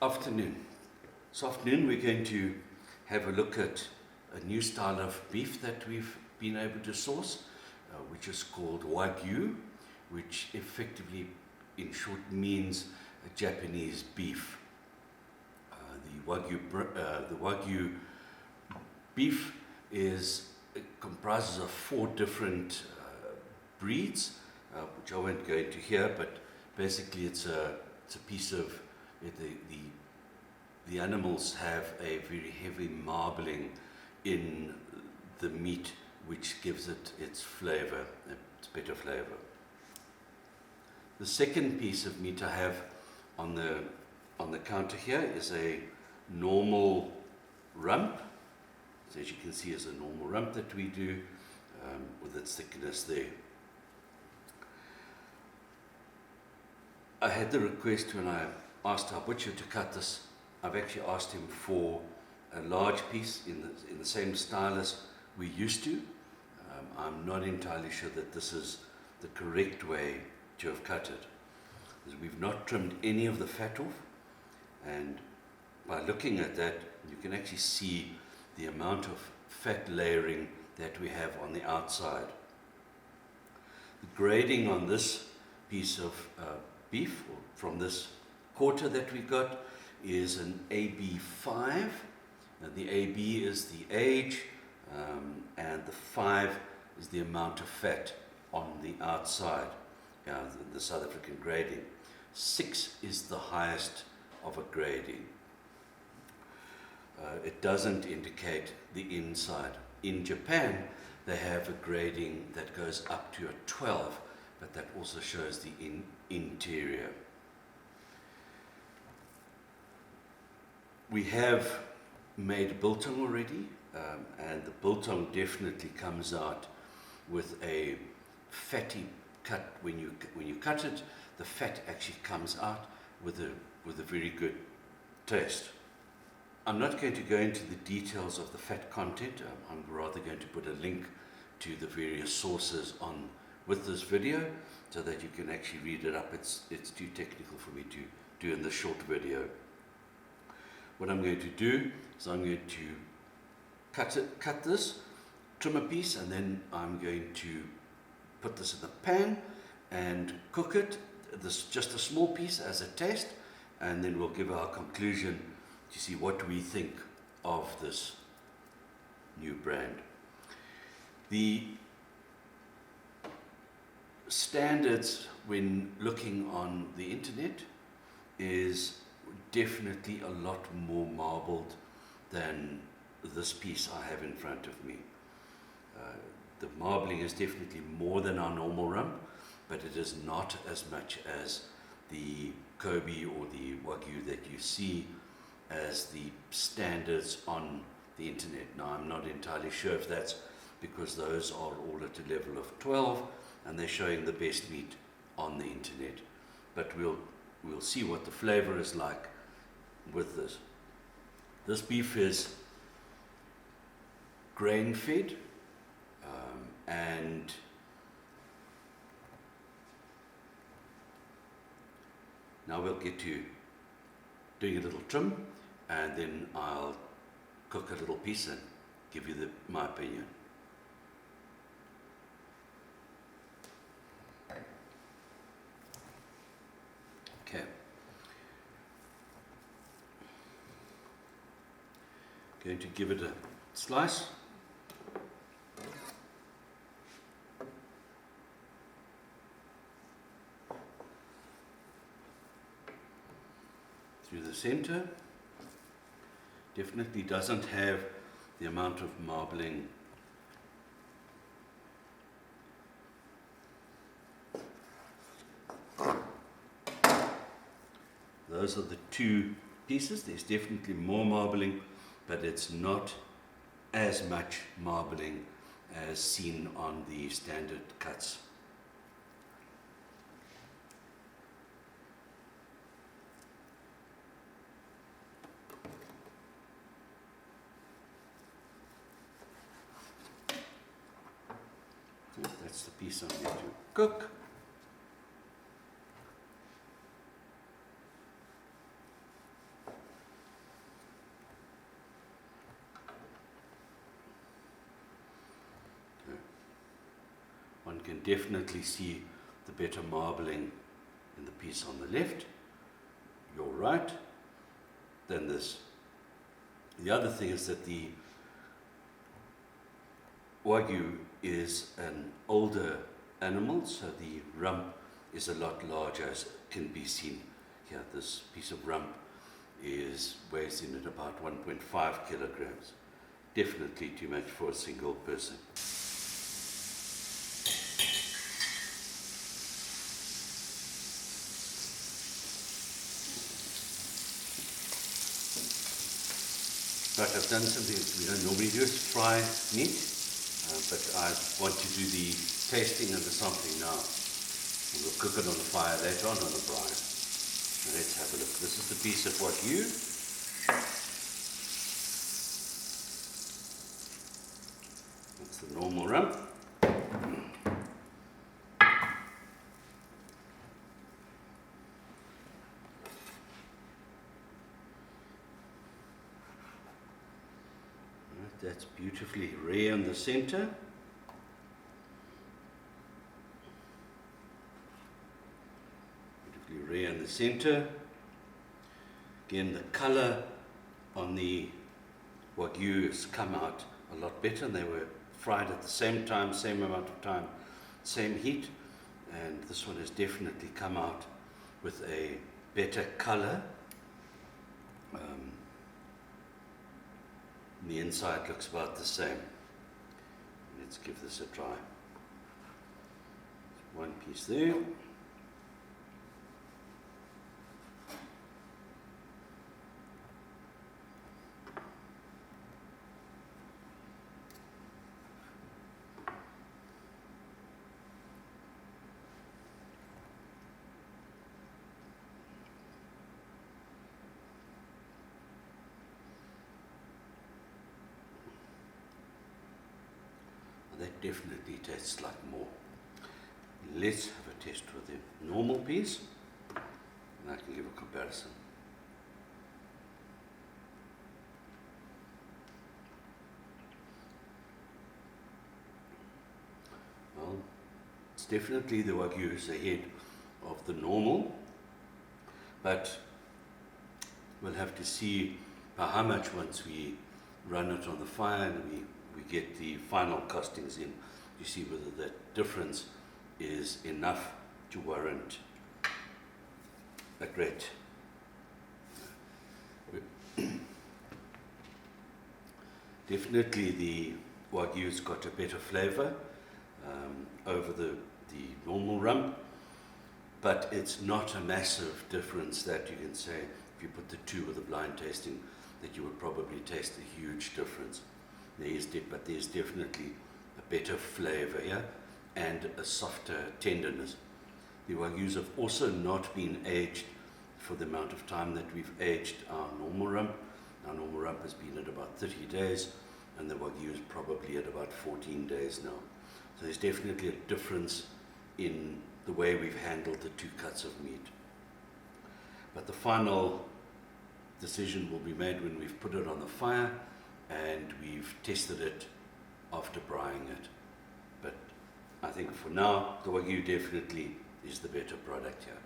Afternoon. This afternoon we're going to have a look at a new style of beef that we've been able to source, which is called Wagyu, which effectively in short means a Japanese beef. The Wagyu beef comprises of 4 different breeds, which I won't go into here, but basically it's a piece of the animals have a very heavy marbling in the meat, which gives it its flavor, its better flavor. The second piece of meat I have on the counter here is a normal rump. So as you can see, is a normal rump that we do with its thickness there. I had the request when I asked our butcher to cut this. I've actually asked him for a large piece in the same style as we used to. I'm not entirely sure that this is the correct way to have cut it, because we've not trimmed any of the fat off, and by looking at that you can actually see the amount of fat layering that we have on the outside. The grading on this piece of beef, or from this quarter that we got, is an AB5. Now the AB is the age, and the 5 is the amount of fat on the outside, the South African grading. 6 is the highest of a grading. It doesn't indicate the inside. In Japan, they have a grading that goes up to a 12, but that also shows the interior. We have made biltong already, and the biltong definitely comes out with a fatty cut. When you cut it, the fat actually comes out with a very good taste. I'm not going to go into the details of the fat content. I'm rather going to put a link to the various sources with this video, so that you can actually read it up. It's too technical for me to do in this short video. What I'm going to do is I'm going to cut this, trim a piece, and then I'm going to put this in the pan and cook it. Just a small piece as a test, and then we'll give our conclusion to see what we think of this new brand. The standards when looking on the internet is definitely a lot more marbled than this piece I have in front of me. The marbling is definitely more than our normal rump, but it is not as much as the Kobe or the Wagyu that you see as the standards on the internet. Now, I'm not entirely sure if that's because those are all at a level of 12 and they're showing the best meat on the internet, but we'll see what the flavor is like with this. This beef is grain fed, and now we'll get to doing a little trim, and then I'll cook a little piece and give you my opinion. Okay. Going to give it a slice. Through the center. Definitely doesn't have the amount of marbling. Those are the 2 pieces. There's definitely more marbling, but it's not as much marbling as seen on the standard cuts. That's the piece I'm going to cook. one can definitely see the better marbling in the piece on the left, your right, than this. The other thing is that the Wagyu is an older animal, so the rump is a lot larger, as can be seen here. This piece of rump weighs in at about 1.5 kilograms. Definitely too much for a single person. Right, I've done something we don't normally do, is fry meat, but I want to do the tasting and the sampling now. And we'll cook it on the fire later on the brine. Now let's have a look. This is the piece of Wagyu. That's the normal rump. That's beautifully rare in the center. Beautifully rare in the center. Again, the color on the Wagyu has come out a lot better. They were fried at the same time, same amount of time, same heat. And this one has definitely come out with a better color. The inside looks about the same. Let's give this a try. One piece there. That definitely tastes like more. Let's have a test with the normal piece, and I can give a comparison. Well, it's definitely the Wagyu is ahead of the normal, but we'll have to see by how much once we run it on the fire and we get the final costings in, you see whether that difference is enough to warrant a great. Definitely the Wagyu's got a better flavor over the normal rump, but it's not a massive difference that you can say, if you put the two with a blind tasting, that you would probably taste a huge difference. But there's definitely a better flavor here and a softer tenderness. The Wagyus have also not been aged for the amount of time that we've aged our normal rump. Our normal rump has been at about 30 days, and the Wagyu is probably at about 14 days now. So there's definitely a difference in the way we've handled the two cuts of meat. But the final decision will be made when we've put it on the fire and we've tested it after braaiing it. But I think for now, the Wagyu definitely is the better product here.